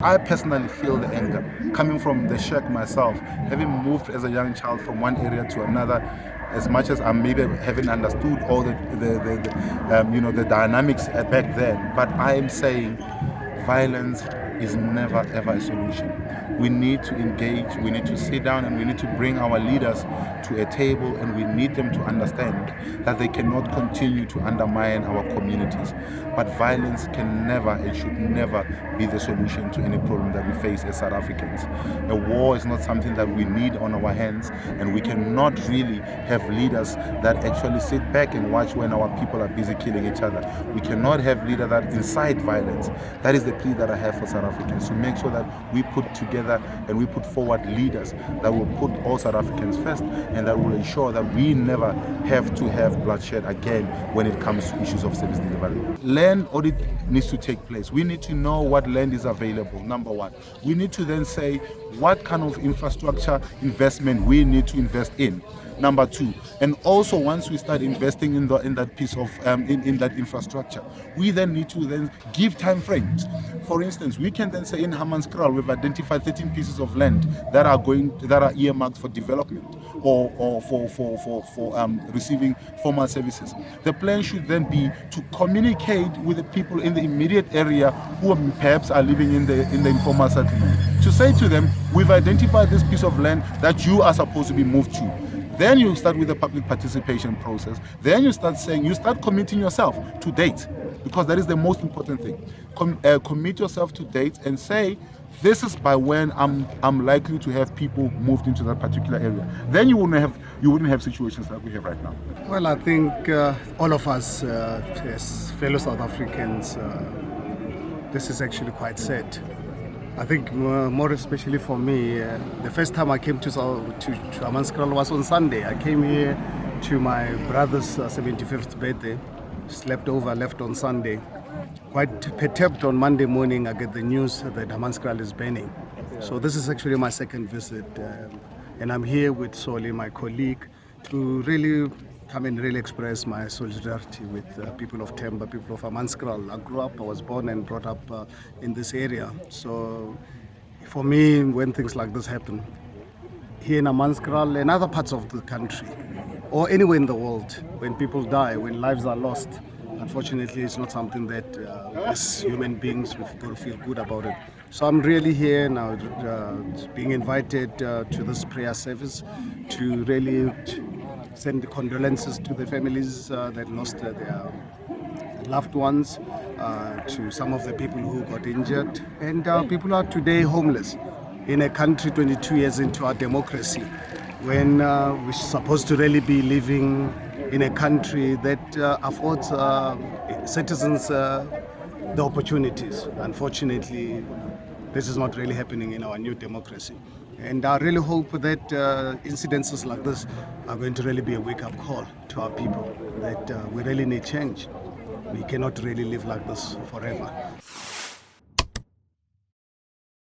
I personally feel the anger coming from the shack myself, having moved as a young child from one area to another. As much as I maybe haven't understood all the dynamics back then, but I am saying violence is never ever a solution. We need to engage, we need to sit down, and we need to bring our leaders to a table, and we need them to understand that they cannot continue to undermine our communities. But violence can never and should never be the solution to any problem that we face as South Africans. A war is not something that we need on our hands, and we cannot really have leaders that actually sit back and watch when our people are busy killing each other. We cannot have leaders that incite violence. That is the plea that I have for South Africans, to make sure that we put together and we put forward leaders that will put all South Africans first, and that will ensure that we never have to have bloodshed again when it comes to issues of service delivery. Land audit needs to take place. We need to know what land is available, number one. We need to then say what kind of infrastructure investment we need to invest in, number two. And also, once we start investing in that piece of in that infrastructure, we then need to then give time frames. For instance, we can then say in Hammanskraal we've identified 13 pieces of land that are earmarked for development or for receiving formal services. The plan should then be to communicate with the people in the immediate area who perhaps are living in the informal settlement, to say to them, we've identified this piece of land that you are supposed to be moved to. Then you start with the public participation process. Then you start committing yourself to dates, because that is the most important thing. Commit yourself to dates and say, this is by when I'm likely to have people moved into that particular area. Then you wouldn't have situations like we have right now. Well, I think all of us as fellow South Africans, this is actually quite sad. I think more especially for me, the first time I came to Hammanskraal was on Sunday. I came here to my brother's 75th birthday, slept over, left on Sunday. Quite perturbed on Monday morning, I get the news that Hammanskraal is burning. So this is actually my second visit, and I'm here with Soli, my colleague, to really come and really express my solidarity with people of Temba, people of Hammanskraal. I was born and brought up in this area. So for me, when things like this happen, here in Hammanskraal and other parts of the country, or anywhere in the world, when people die, when lives are lost, unfortunately, it's not something that as human beings we've got to feel good about it. So I'm really here now, being invited to this prayer service to really send condolences to the families that lost their loved ones, to some of the people who got injured, and people are today homeless in a country 22 years into our democracy, when we're supposed to really be living in a country that affords citizens the opportunities. Unfortunately, this is not really happening in our new democracy. And I really hope that incidences like this are going to really be a wake-up call to our people, that we really need change. We cannot really live like this forever.